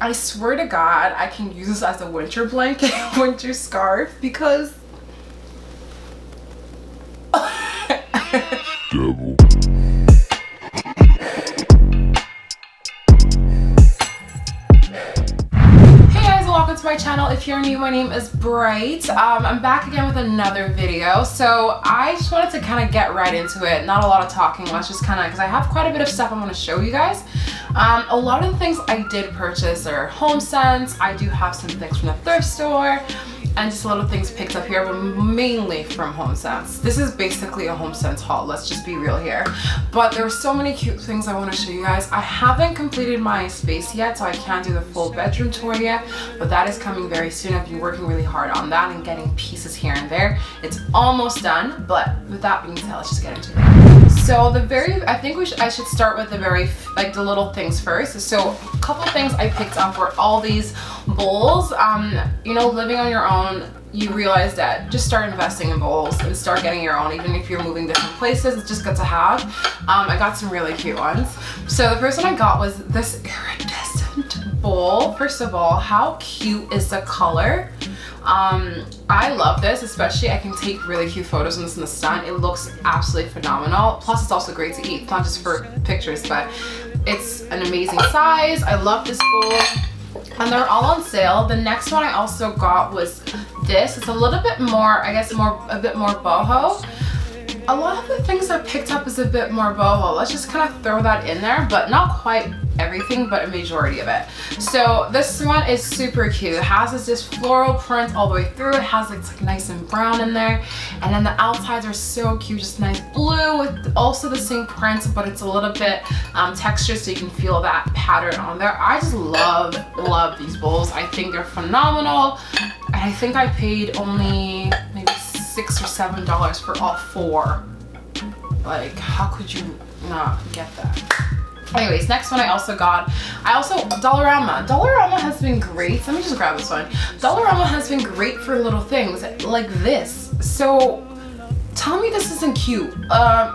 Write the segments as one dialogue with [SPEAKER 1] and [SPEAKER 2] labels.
[SPEAKER 1] I swear to God, I can use this as a winter blanket, winter scarf, because
[SPEAKER 2] devil.
[SPEAKER 1] Welcome to my channel. If you're new, my name is Bright. I'm back again with another video. So I just wanted to kind of get right into it. Not a lot of talking. Let's just kind of, because I have quite a bit of stuff I want to show you guys. A lot of the things I did purchase are home scents. I do have some things from the thrift store and just a little things picked up here, but mainly from home scents. This is basically a home scents haul. Let's just be real here. But there are so many cute things I want to show you guys. I haven't completed my space yet, so I can't do the full bedroom tour yet, but that is coming very soon. I've been working really hard on that and getting pieces here and there. It's almost done, but with that being said, let's just get into it. So I think I should start with the little things first. So a couple things I picked up were all these bowls. You know, living on your own, you realize that just start investing in bowls and start getting your own, even if you're moving different places. It's just good to have. I got some really cute ones. So the first one I got was this iridescent bowl. First of all, how cute is the color? I love this, especially I can take really cute photos in this in the sun. It looks absolutely phenomenal. Plus it's also great to eat. It's not just for pictures, but it's an amazing size. I love this bowl. And they're all on sale. The next one I also got was this. It's a little bit more, I guess a bit more boho. A lot of the things I picked up is a bit more boho. Let's just kind of throw that in there, but not quite everything, but a majority of it. So this one is super cute. It has this floral print all the way through. It has like nice and brown in there, and then the outsides are so cute, just nice blue with also the same print, but it's a little bit textured, so you can feel that pattern on there. I just love these bowls. I think they're phenomenal, and I think I paid only maybe $6 or $7 for all four. Like, how could you not get that? Anyways, next one I also Dollarama. Dollarama has been great. Let me just grab this one. Dollarama has been great for little things like this. So tell me this isn't cute.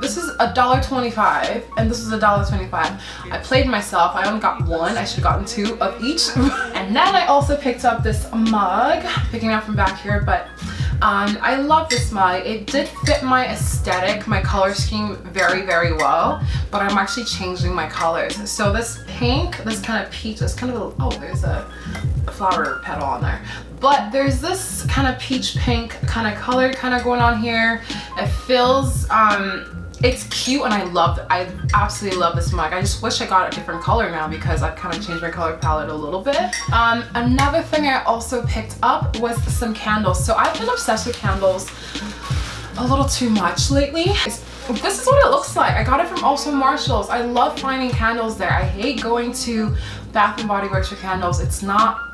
[SPEAKER 1] This is $1.25 and this is $1.25. I played myself. I only got one. I should have gotten two of each. And then I also picked up this mug, picking it up from back here, but I love this mug. It did fit my aesthetic, my color scheme very, very well, but I'm actually changing my colors. So this pink, this kind of peach, this kind of, oh, there's a flower petal on there. But there's this kind of peach pink kind of color kind of going on here. It feels, it's cute, and I absolutely love this mug. I just wish I got a different color now because I've kind of changed my color palette a little bit. Another thing I also picked up was some candles. So I've been obsessed with candles a little too much lately. This is what it looks like. I got it from also Marshalls. I love finding candles there. I hate going to Bath & Body Works for candles. It's not,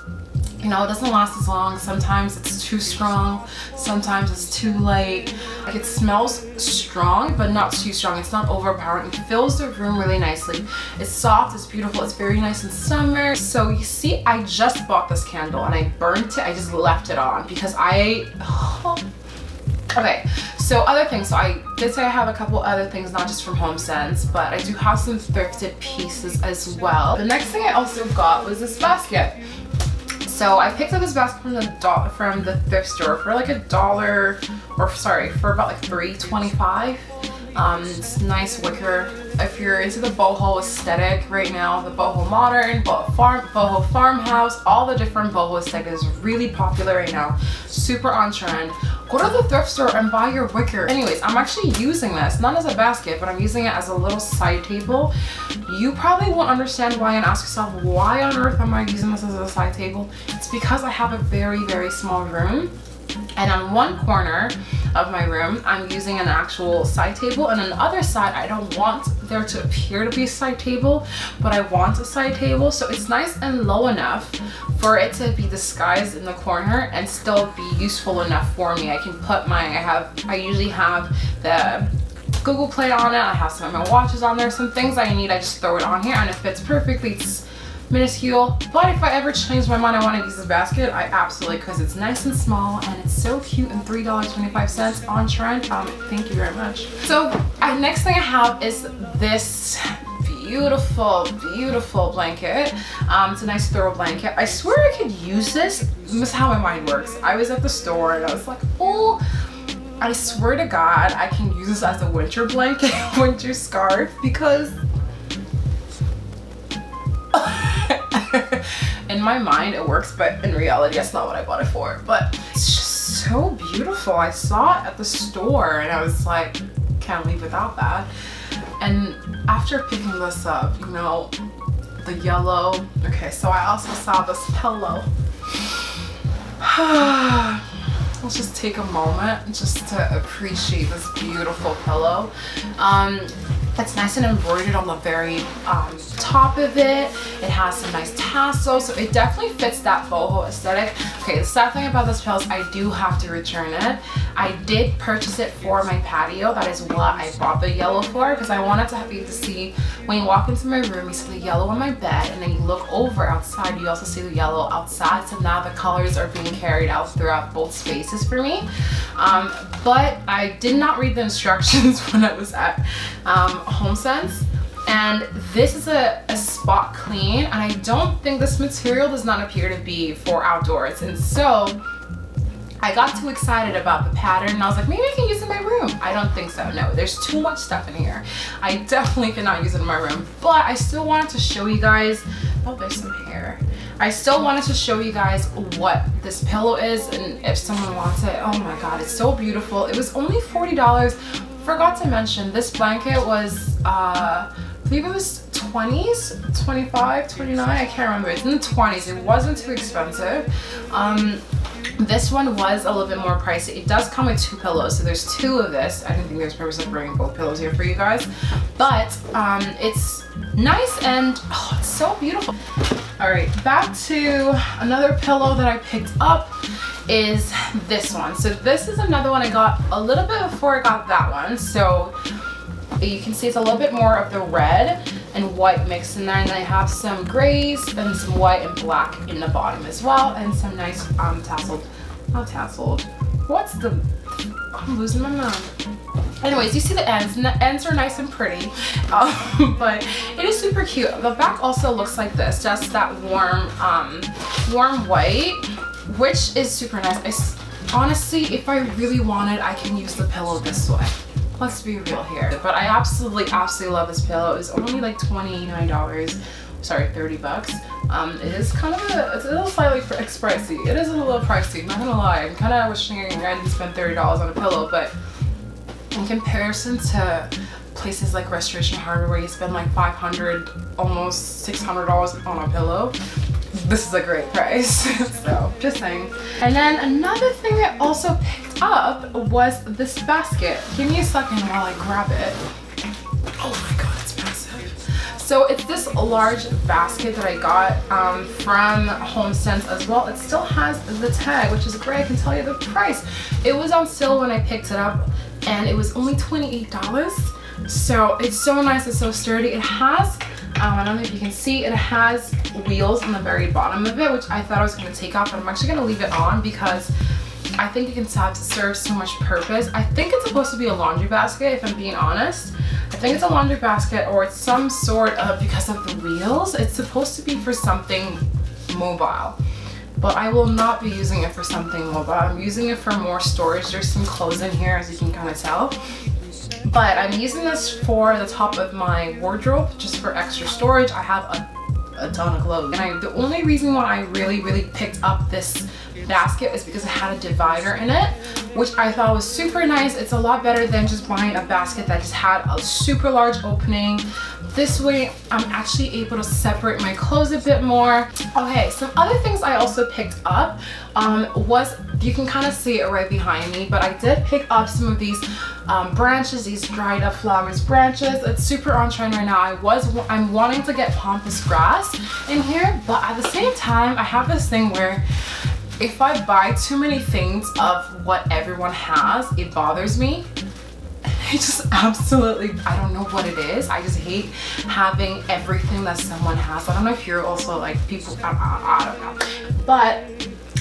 [SPEAKER 1] you know, it doesn't last as long. Sometimes it's too strong, sometimes it's too light. Like, it smells strong, but not too strong. It's not overpowering. It fills the room really nicely. It's soft, it's beautiful, it's very nice in summer. So you see, I just bought this candle and I burnt it. I just left it on because okay, so other things. So I did say I have a couple other things, not just from Home Sense, but I do have some thrifted pieces as well. The next thing I also got was this basket. So I picked up this basket from the thrift store for like for about like $3.25. It's nice wicker. If you're into the boho aesthetic right now, the boho modern, boho farmhouse, all the different boho aesthetic is really popular right now. Super on trend. Go to the thrift store and buy your wicker. Anyways, I'm actually using this, not as a basket, but I'm using it as a little side table. You probably won't understand why and ask yourself, why on earth am I using this as a side table? It's because I have a very, very small room. And on one corner of my room, I'm using an actual side table, and on the other side, I don't want there to appear to be a side table, but I want a side table, so it's nice and low enough for it to be disguised in the corner and still be useful enough for me. I can put I usually have the Google Play on it, I have some of my watches on there, some things I need, I just throw it on here, and it fits perfectly. It's minuscule, but if I ever change my mind, I want to use this basket, I absolutely, because it's nice and small and it's so cute, and $3.25 on trend. Thank you very much. So next thing I have is this beautiful, beautiful blanket. It's a nice throw blanket. I swear I could use this. This is how my mind works. I was at the store and I was like, oh, I swear to God, I can use this as a winter blanket, winter scarf, because in my mind it works, but in reality that's not what I bought it for. But it's just so beautiful. I saw it at the store and I was like, can't leave without that. And after picking this up, you know, the yellow. Okay, so I also saw this pillow. Let's just take a moment just to appreciate this beautiful pillow. It's nice and embroidered on the very top of it. It has some nice tassels, so it definitely fits that boho aesthetic. Okay, the sad thing about this pillow is I do have to return it. I did purchase it for my patio. That is what I bought the yellow for, because I wanted to be able to see, when you walk into my room, you see the yellow on my bed, and then you look over outside, you also see the yellow outside. So now the colors are being carried out throughout both spaces for me. But I did not read the instructions when I was at HomeSense, and this is a spot clean, and I don't think this material does not appear to be for outdoors. And so I got too excited about the pattern and I was like, maybe I can use it in my room. I don't think so. No, there's too much stuff in here. I definitely cannot use it in my room, but I still wanted to show you guys. Oh, there's some hair. I still wanted to show you guys what this pillow is, and if someone wants it. Oh my God, it's so beautiful. It was only $40. Forgot to mention, this blanket was, I believe it was 20s, 25, 29, I can't remember. It's in the 20s. It wasn't too expensive. This one was a little bit more pricey. It does come with 2 pillows, so there's 2 of this. I didn't think there's purpose of bringing both pillows here for you guys, but it's nice and oh, it's so beautiful. All right, back to another pillow that I picked up is this one. So this is another one I got a little bit before I got that one. So you can see it's a little bit more of the red and white mixed in there, and then I have some grays and some white and black in the bottom as well, and some nice not tasseled, what's the, I'm losing my mind. Anyways, you see the ends, and the ends are nice and pretty, but it is super cute. The back also looks like this, just that warm white, which is super nice. Honestly, if I really wanted, I can use the pillow this way. Let's be real here. But I absolutely love this pillow. It was only like $29, sorry, 30 bucks. It is kind of it's a little slightly pricey. It is a little pricey, not gonna lie. I'm kind of wishing I didn't spend $30 on a pillow, but in comparison to places like Restoration Hardware where you spend like $500, almost $600 on a pillow, this is a great price. So just saying. And then another thing I also picked up was this basket. Give me a second while I grab it. Oh my God, it's massive. So it's this large basket that I got from HomeSense as well. It still has the tag, which is great. I can tell you the price. It was on sale when I picked it up, and it was only $28. So it's so nice, it's so sturdy. It has, I don't know if you can see, it has wheels on the very bottom of it, which I thought I was going to take off, but I'm actually going to leave it on because I think it can serve so much purpose. I think it's supposed to be a laundry basket, if I'm being honest. I think it's a laundry basket, or it's some sort of, because of the wheels, it's supposed to be for something mobile. But I will not be using it for something mobile. I'm using it for more storage. There's some clothes in here, as you can kind of tell. But I'm using this for the top of my wardrobe, just for extra storage. I have a ton of clothes. And the only reason why I really picked up this basket is because it had a divider in it, which I thought was super nice. It's a lot better than just buying a basket that just had a super large opening. This way I'm actually able to separate my clothes a bit more. Okay, some other things I also picked up was, you can kind of see it right behind me, but I did pick up some of these branches, these dried up flowers branches. It's super on trend right now. I'm wanting to get pampas grass in here, but at the same time I have this thing where if I buy too many things of what everyone has, it bothers me. It just absolutely, I don't know what it is. I just hate having everything that someone has. I don't know if you're also like people, I don't know. But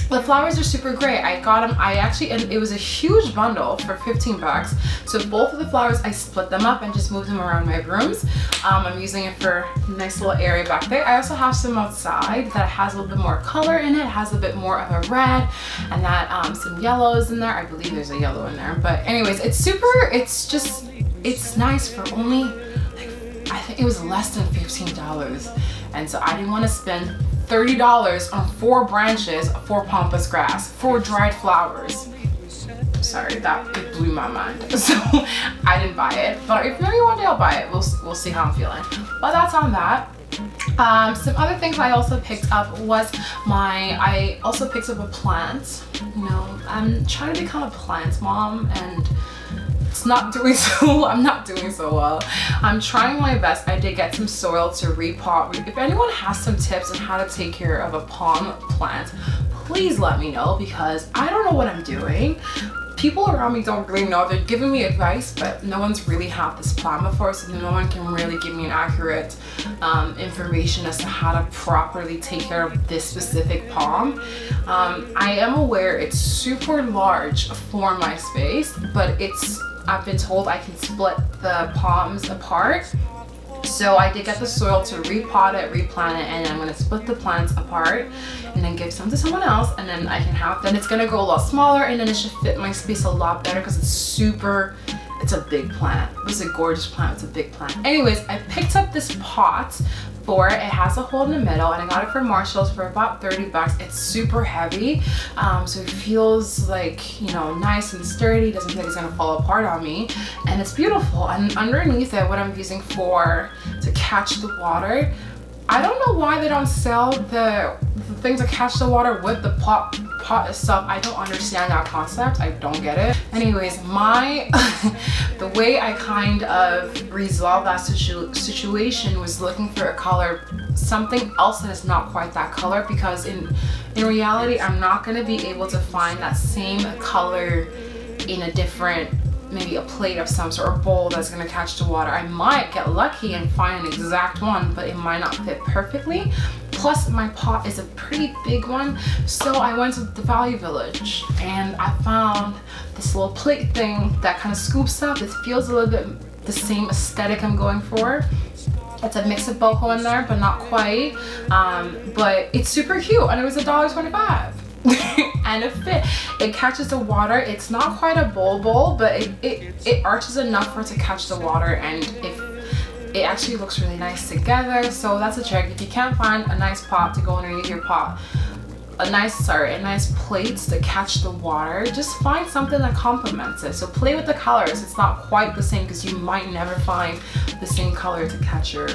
[SPEAKER 1] The flowers are super great. I got them, and it was a huge bundle for 15 bucks. So both of the flowers, I split them up and just moved them around my rooms. I'm using it for a nice little area back there. I also have some outside that has a little bit more color in it, has a bit more of a red, and that some yellows in there. I believe there's a yellow in there. But anyways, it's nice for only, like, I think it was less than $15. And so I didn't want to spend $30 on 4 branches for pampas grass, 4 dried flowers. Sorry, it blew my mind. So I didn't buy it, but if maybe one day I'll buy it. We'll see how I'm feeling. But that's on that. Some other things I also picked up was I also picked up a plant. You know, I'm trying to become a plant mom, and it's not doing so. I'm not doing so well. I'm trying my best. I did get some soil to repot. If anyone has some tips on how to take care of a palm plant, please let me know, because I don't know what I'm doing. People around me don't really know. They're giving me advice, but no one's really had this plan before, so no one can really give me an accurate information as to how to properly take care of this specific palm. I am aware it's super large for my space, but I've been told I can split the palms apart. So I did get the soil to repot it, replant it, and I'm going to split the plants apart and then give some to someone else, and then then it's going to grow a lot smaller, and then it should fit my space a lot better, because it's a big plant. It's a gorgeous plant. It's a big plant. Anyways, I picked up this pot for it. It has a hole in the middle, and I got it from Marshall's for about 30 bucks. It's super heavy, so it feels like, you know, nice and sturdy. Doesn't feel like it's gonna fall apart on me, and it's beautiful. And underneath it, what I'm using to catch the water, I don't know why they don't sell the things that catch the water with the pot itself. I don't understand that concept. I don't get it. Anyways, the way I kind of resolved that situation was looking for a color, something else that is not quite that color, because in reality, I'm not going to be able to find that same color in a different, maybe a plate of some sort, or bowl that's going to catch the water. I might get lucky and find an exact one, but it might not fit perfectly. Plus, my pot is a pretty big one, so I went to the Value Village and I found this little plate thing that kind of scoops up. It feels a little bit the same aesthetic I'm going for. It's a mix of boho in there, but not quite. But it's super cute, and it was $1.25. And it fit. It catches the water. It's not quite a bowl, but it arches enough for it to catch the water, and it actually looks really nice together. So that's a trick. If you can't find a nice pot to go underneath your pot, a nice plate to catch the water, just find something that complements it. So play with the colors. It's not quite the same, because you might never find the same color to catch your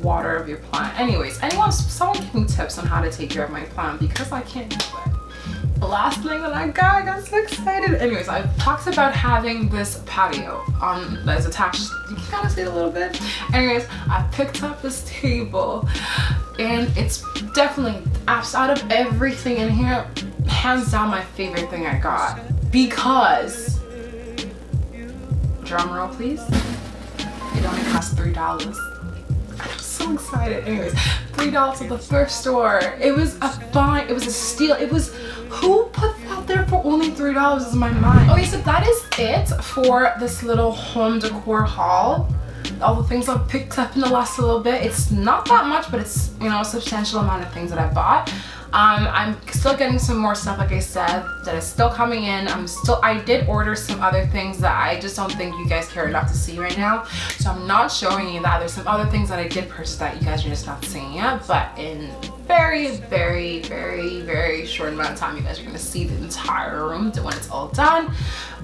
[SPEAKER 1] water of your plant. Anyways, someone give me tips on how to take care of my plant, because I can't do it. The last thing that I got so excited. Anyways, I talked about having this patio that is attached. You can kind of see it a little bit. Anyways, I picked up this table, and it's definitely, out of everything in here, hands down my favorite thing I got, because, drum roll please, it only cost $3. I'm so excited. Anyways, $3 at the thrift store. It was a steal. Who put that there for only $3 is my mind. Okay, so that is it for this little home decor haul. All the things I've picked up in the last little bit. It's not that much, but it's, you know, a substantial amount of things that I bought. I'm still getting some more stuff, like I said, that is still coming in. I did order some other things that I just don't think you guys care enough to see right now. So I'm not showing you that. There's some other things that I did purchase that you guys are just not seeing yet, but in very, very, very, very short amount of time, you guys are gonna see the entire room when it's all done.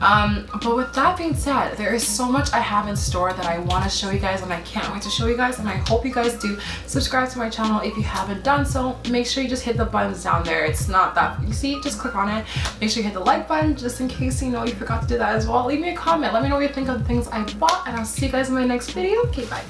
[SPEAKER 1] But with that being said, there is so much I have in store that I want to show you guys, and I can't wait to show you guys, and I hope you guys do subscribe to my channel if you haven't done so. Make sure you just hit the buttons down there. It's not that, you see, just click on it. Make sure you hit the like button, just in case you forgot to do that as well. Leave me a comment. Let me know what you think of the things I bought, and I'll see you guys in my next video. Okay, bye.